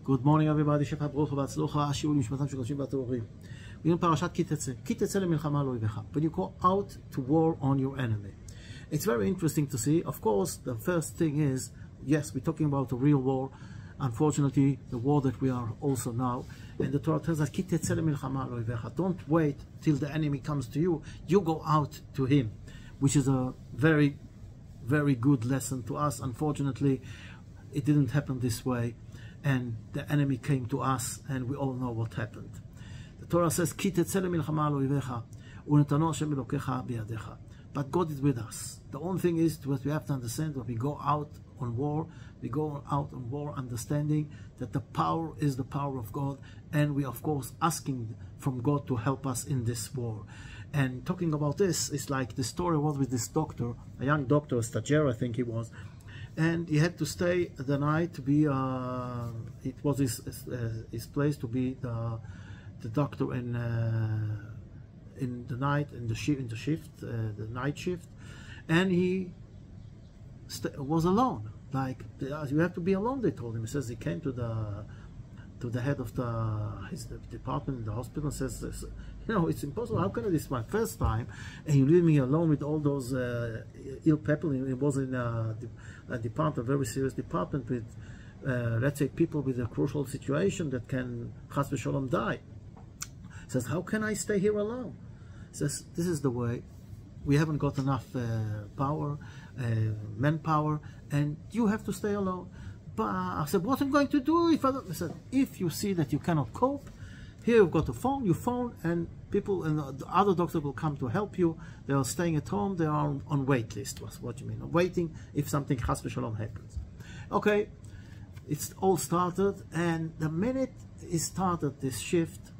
Good morning everybody, שפע ברוך ובהצלחה, השיעור למשפטם של קודשים והטהורים. We're in parashat Ki Tetze. Ki Tetze למלחמה על אויביך. When you go out to war on your enemy. It's very interesting to see. Of course, the first thing is, yes, we're talking about a real war. Unfortunately, the war that we are also now. And the Torah tells us, Ki Tetze למלחמה על אויביך. Don't wait till the enemy comes to you. You go out to him. Which is a very, very good lesson to us. Unfortunately, it didn't happen this way. And the enemy came to us, and we all know what happened. The Torah says, Ki Tetze למלחמה על אויביך, ונתנו השם אלוקיך בידיך. But God is with us. The only thing is, what we have to understand, when we go out on war, we go out on war understanding that the power is the power of God, and we of course asking from God to help us in this war. And talking about this, it's like the story was with this doctor, a young doctor, a stagiaire I think he was, and he had to stay the night to be, it was his place to be the doctor in the night, in the night shift, and he was alone. Like, you have to be alone, they told him. He says he came to the head of his department in the hospital and says, you know, it's impossible. How can I? This is my first time, and you leave me alone with all those ill people. It was in a department, a very serious department with, let's say, people with a crucial situation that can, chas v'sholom, die. He says, how can I stay here alone? He says, this is the way. We haven't got enough power, manpower, and you have to stay alone. But I said, what am I going to do if I don't? I said, if you see that you cannot cope, here you've got a phone, you phone, and people and the other doctors will come to help you. They are staying at home, they are on wait list. What you mean? Waiting if something chas v'shalom happens. Okay, it's all started, and the minute it started this shift,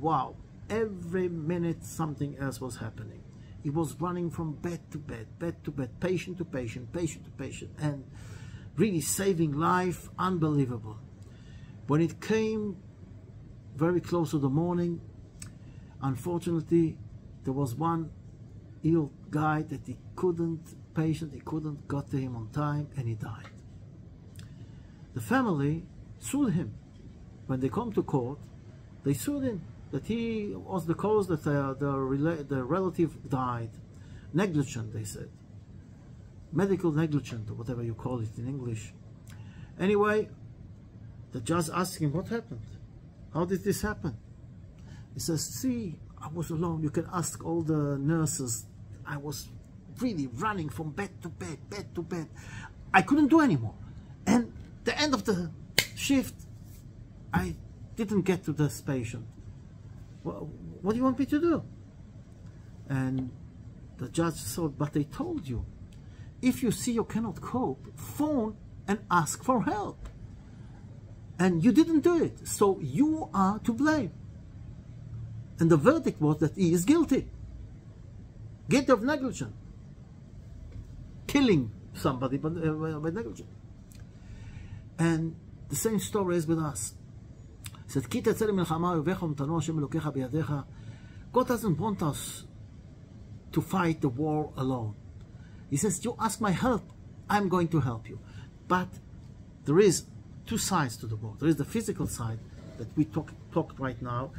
wow, every minute something else was happening. He was running from bed to bed, bed to bed, patient to patient, patient to patient, and really saving life, unbelievable. When it came very close to the morning, unfortunately, there was one ill guy that he couldn't got to him on time, and he died. The family sued him. When they come to court, they sued him that he was the cause that the relative died. Negligent, they said. Medical negligent, or whatever you call it in English. Anyway, the judge asked him, what happened? How did this happen? He says, see, I was alone. You can ask all the nurses. I was really running from bed to bed, bed to bed. I couldn't do anymore. And the end of the shift, I didn't get to this patient. Well, what do you want me to do? And the judge said, but they told you, if you see you cannot cope, phone and ask for help. And you didn't do it, so you are to blame. And the verdict was that he is guilty. Guilty of negligence. Killing somebody by negligence. And the same story is with us. It said, Ki Tetze למלחמה אויביך ונתנו השם אלוקיך בידיך. God doesn't want us to fight the war alone. He says, you ask my help, I'm going to help you. But there is two sides to the war. There is the physical side that we talked right now,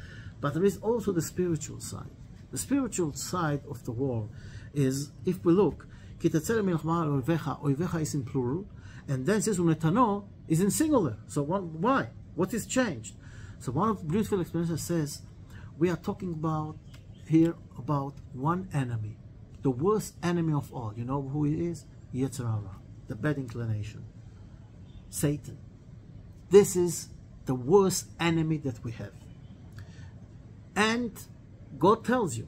but there is also the spiritual side. The spiritual side of the war is, if we look, Ki Tetze למלחמה על אויביך, אויביך is in plural, and then it says ונתנו is in singular. So why? What is changed? So one of the beautiful explanations says, we are talking about here about one enemy, the worst enemy of all. You know who he is? Yetzer Hara, the bad inclination, Satan. This is the worst enemy that we have. And God tells you,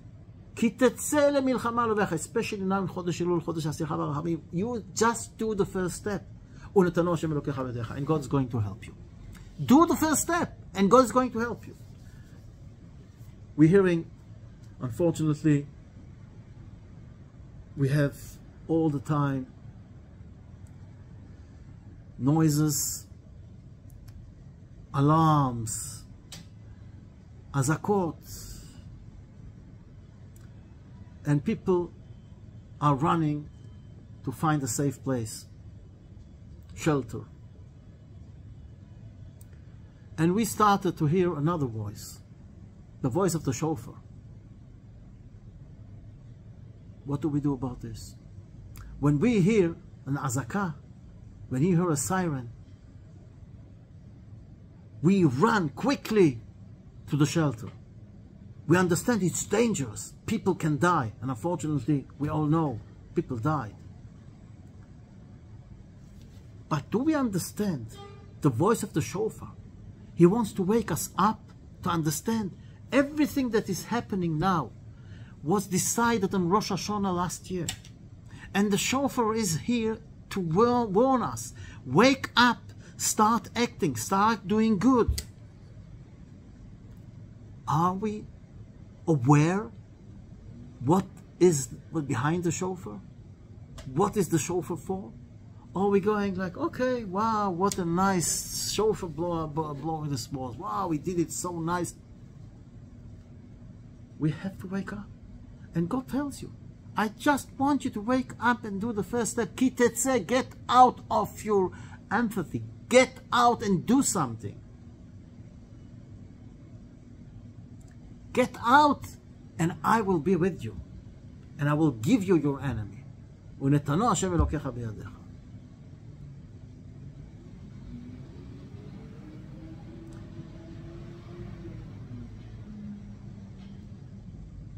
Ki Tetze למלחמה על אויביך, especially now in חודש אלול, חודש השמחה והרחמים, you just do the first step. ונתנו השם אלוקיך בידיך, and God's going to help you. Do the first step, and God is going to help you. We're hearing, unfortunately, we have all the time noises, alarms, azakot, and people are running to find a safe place, shelter. and we started to hear another voice, the voice of the shofar. What do we do about this? When we hear an azakah, when you hear a siren, we run quickly to the shelter. We understand it's dangerous. People can die. And unfortunately, we all know people died. But do we understand the voice of the shofar? He wants to wake us up to understand everything that is happening now was decided on Rosh Hashanah last year. And the shofar is here to warn us. Wake up, start acting, start doing good. Are we aware what is behind the shofar? What is the shofar for? Or are we going like, okay, wow, what a nice shofar blowing the smalls. Wow, we did it so nice. We have to wake up. And God tells you, I just want you to wake up and do the first step. Ki Tetze, get out of your empathy. Get out and do something. Get out and I will be with you. And I will give you your enemy. ונתנו השם אלוקיך בידיך.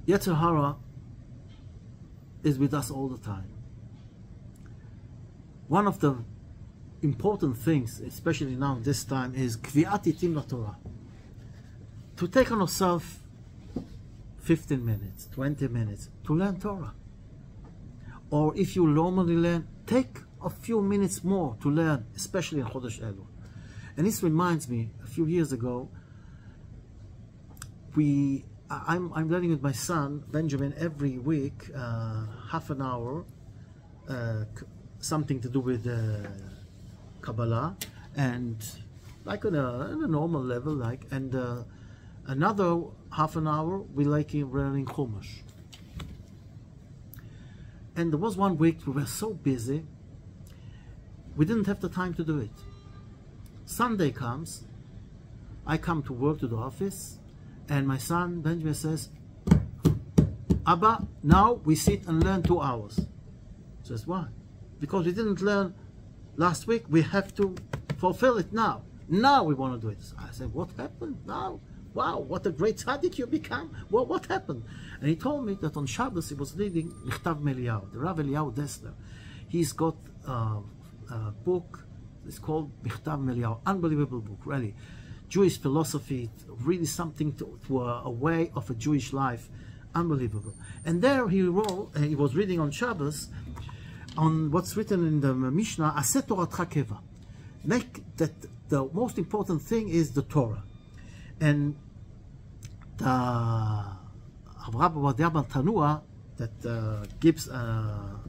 Yetzer Hara is with us all the time. One of the important things, especially now this time, is Kvi'at Itim LaTorah. To take on ourselves 15 minutes, 20 minutes to learn Torah. Or if you normally learn, take a few minutes more to learn, especially in Chodesh Elul. And this reminds me, a few years ago, I'm learning with my son, Benjamin, every week, half an hour, something to do with Kabbalah, and like on a normal level, like, and another half an hour we like learning Chumash. And there was one week we were so busy, we didn't have the time to do it. Sunday comes, I come to work, to the office, and my son Benjamin says, Abba, now we sit and learn 2 hours. I says, why? Because we didn't learn last week, we have to fulfill it now. Now we want to do it. I said, what happened now? Wow, what a great tzaddik you become. Well, what happened? And he told me that on Shabbos he was reading Michtav Eliyahu, the Rav Eliyahu Dessler. He's got a book, it's called Michtav Eliyahu, unbelievable book, really. Jewish philosophy, really something to a way of a Jewish life, unbelievable. And there he wrote, he was reading on Shabbos, on what's written in the Mishnah, Aseh Toratcha Keva. Make that the most important thing is the Torah. And the Rabbi Ovadia Tanua that gives an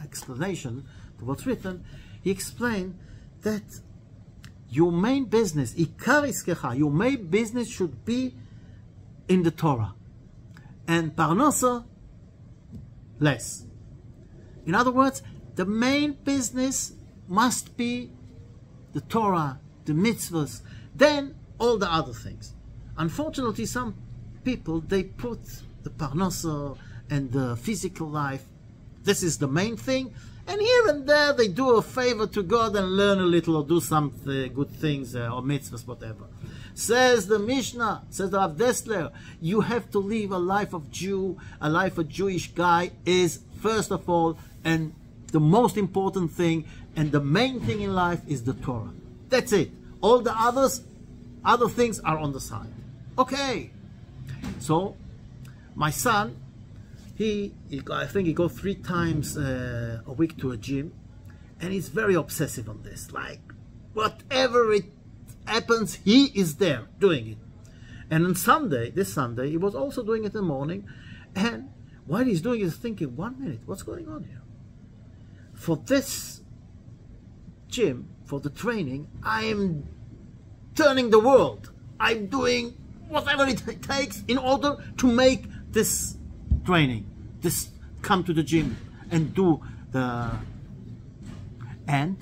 explanation to what's written, he explained that your main business, Ikar Iskecha, your main business should be in the Torah. And Parnasa, less. In other words, the main business must be the Torah, the mitzvahs, then all the other things. Unfortunately, some people, they put the parnasa and the physical life, this is the main thing, and here and there they do a favor to God and learn a little or do some good things or mitzvahs, whatever. Says the Mishnah, says the Rav Dessler, you have to live a life of Jew, a life of Jewish guy is first of all, and the most important thing, and the main thing in life is the Torah. That's it. All the other things are on the side. Okay. So, my son, I think he goes 3 times a week to a gym, and he's very obsessive on this. Like, whatever it happens, he is there doing it. And on Sunday, this Sunday, he was also doing it in the morning, and while he's doing it, he's thinking, 1 minute, what's going on here? For this gym, for the training, I am turning the world. I'm doing whatever it takes in order to make this training, this come to the gym and do the... And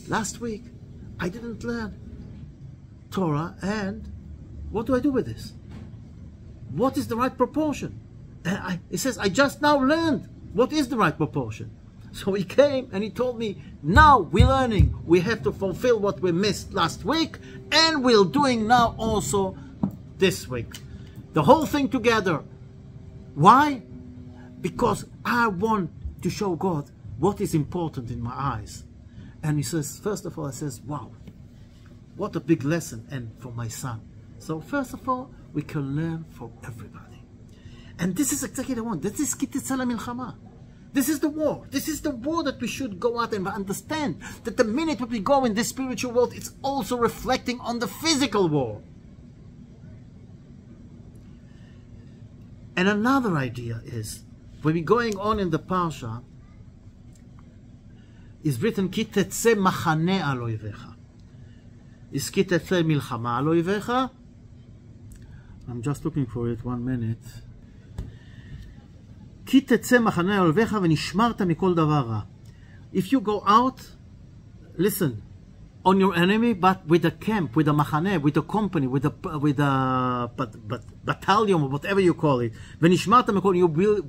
last week, I didn't learn. Torah, and what do I do with this? What is the right proportion? He says, I just now learned what is the right proportion. So he came and he told me, now we're learning. We have to fulfill what we missed last week, and we're doing now also this week. The whole thing together. Why? Because I want to show God what is important in my eyes. And he says, first of all, I says, wow, what a big lesson, and for my son. So first of all, we can learn from everybody. And this is exactly the one. This is Ki Tetze milchama. This is the war. This is the war that we should go out and understand. That the minute we go in this spiritual world, it's also reflecting on the physical war. And another idea is, when we're going on in the parsha, is written, Ki Tetze machane al oivecha. Is Ki Tetze milchama al oivecha? I'm just looking for it, 1 minute. Ki Tetze machane al oivecha v'nishmarta mikol davar ra. If you go out, listen, on your enemy, but with a camp, with a machane, with a company, with a battalion, or whatever you call it, v'nishmarta mikol, you will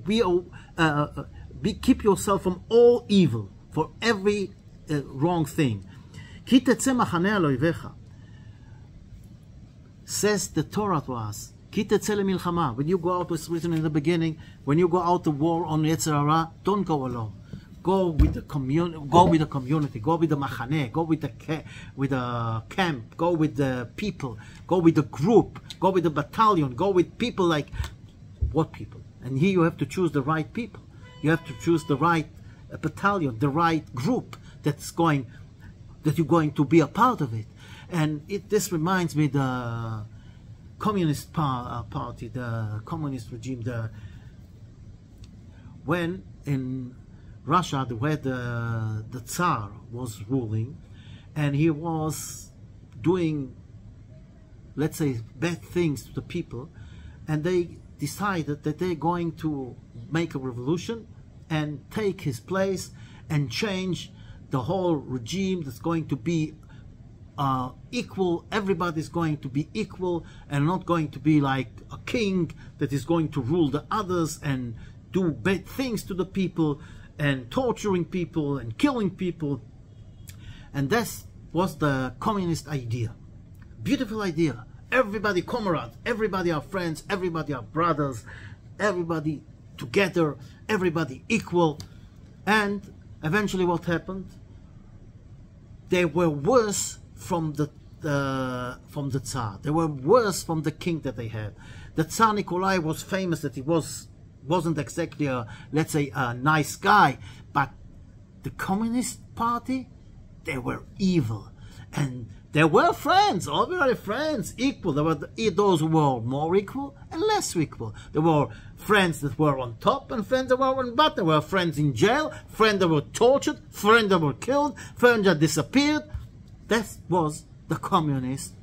keep yourself from all evil, for every wrong thing. Ki Tetze machane al oivecha. Says the Torah to us, Ki Tetze milchama. When you go out, was written in the beginning, when you go out to war on Yetzer Hara, don't go alone. Go with the community. Go with the community. Go with the machane. Go with the camp. Go with the people. Go with the group. Go with the battalion. Go with people like what people? And here you have to choose the right people. You have to choose the right battalion, the right group that you're going to be a part of it. And this reminds me the Communist Party, the communist regime, when in Russia, where the Tsar was ruling, and he was doing, let's say, bad things to the people, and they decided that they're going to make a revolution and take his place and change the whole regime that's going to be equal. Everybody's going to be equal and not going to be like a king that is going to rule the others and do bad things to the people and torturing people and killing people. And that was the communist idea. Beautiful idea. Everybody comrades, everybody are friends, everybody are brothers, everybody together, everybody equal. And eventually what happened? They were worse from the Tsar. They were worse from the king that they had. The Tsar Nikolai was famous that he wasn't exactly let's say a nice guy, but the Communist Party, they were evil. And there were friends, ordinary friends, equal. There were those who were more equal and less equal. There were friends that were on top and friends that were on bottom. There were friends in jail, friends that were tortured, friends that were killed, friends that disappeared. That was the Communist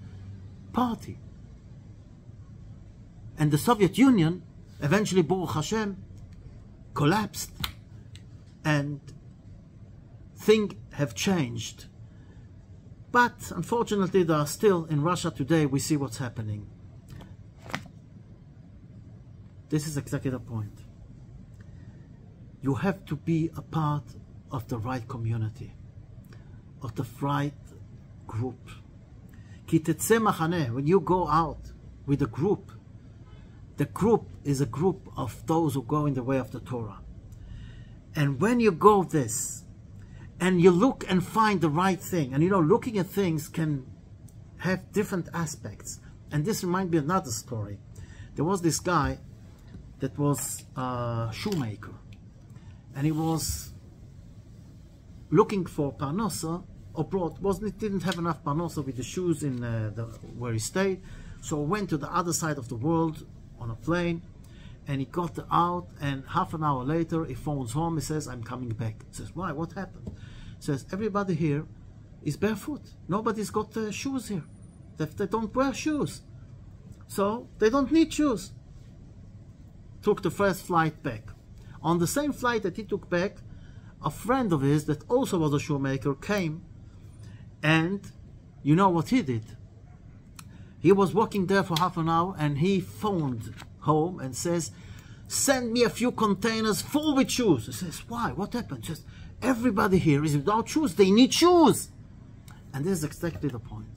Party. And the Soviet Union eventually, Baruch Hashem, collapsed, and things have changed. But unfortunately, there are still, in Russia today, we see what's happening. This is exactly the point. You have to be a part of the right community, of the right group. Ki Tetze machane, when you go out with a group, the group is a group of those who go in the way of the Torah. And when you go this, and you look and find the right thing, and you know, looking at things can have different aspects. And this reminds me of another story. There was this guy that was a shoemaker, and he was looking for parnasa abroad. Didn't have enough parnasa with the shoes in where he stayed, so went to the other side of the world on a plane, and he got out, and half an hour later he phones home. He says, I'm coming back. He says, why? What happened? He says, everybody here is barefoot. Nobody's got shoes here. They don't wear shoes, so they don't need shoes. Took the first flight back. On the same flight that he took back, a friend of his that also was a shoemaker came, and you know what he did? He was walking there for half an hour and he phoned home and says, send me a few containers full with shoes. He says, why? What happened? Just everybody here is without shoes. They need shoes. And this is exactly the point.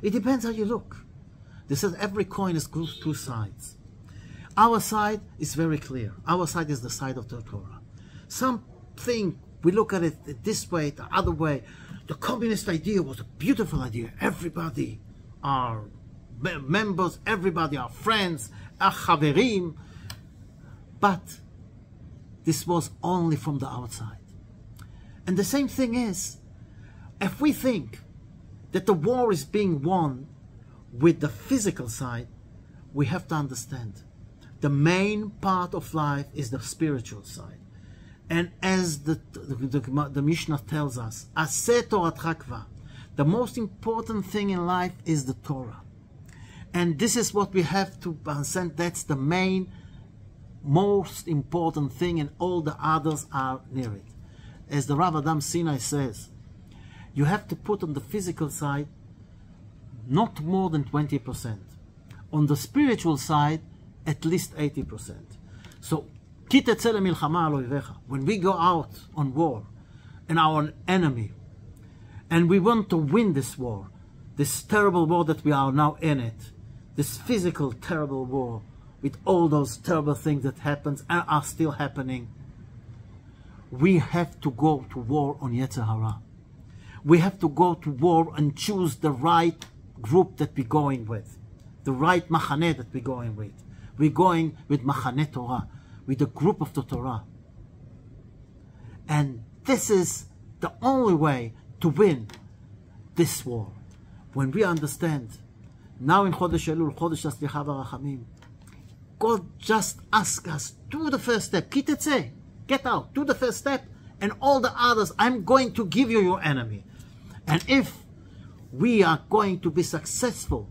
It depends how you look. They said every coin has two sides. Our side is very clear. Our side is the side of the Torah. Something, we look at it this way, the other way. The communist idea was a beautiful idea. Everybody are members, everybody are friends, chaverim. But this was only from the outside. And the same thing is, if we think that the war is being won with the physical side, we have to understand the main part of life is the spiritual side. And as the Mishnah tells us, Aseh Toratcha kva, the most important thing in life is the Torah. And this is what we have to understand. That's the main, most important thing, and all the others are near it. As the Rav Adam Sinai says, you have to put on the physical side not more than 20%. On the spiritual side, at least 80%. So, Ki Tetze lemilchama al oivecha. When we go out on war and our enemy, and we want to win this war, this terrible war that we are now in it, this physical terrible war, with all those terrible things that happens and are still happening, we have to go to war on Yetzer Hara. We have to go to war and choose the right group that we're going with, the right machaneh that we're going with. We're going with machaneh Torah, with the group of the Torah. And this is the only way to win this war. When we understand, now in Chodesh Elul, Chodesh Haslicha v'Rachamim, God just asks us, do the first step, Ki Tetze, get out, do the first step, and all the others, I'm going to give you your enemy. And if we are going to be successful,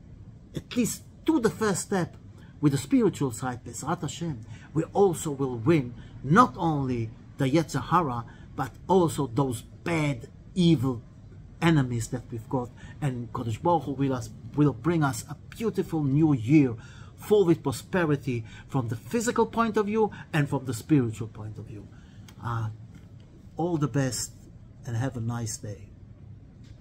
at least do the first step with the spiritual side, Bezrat Hashem, we also will win not only the Yetzer Hara, but also those bad, evil enemies that we've got. And Kodesh Baruch Hu will bring us a beautiful new year, full with prosperity from the physical point of view and from the spiritual point of view. All the best and have a nice day.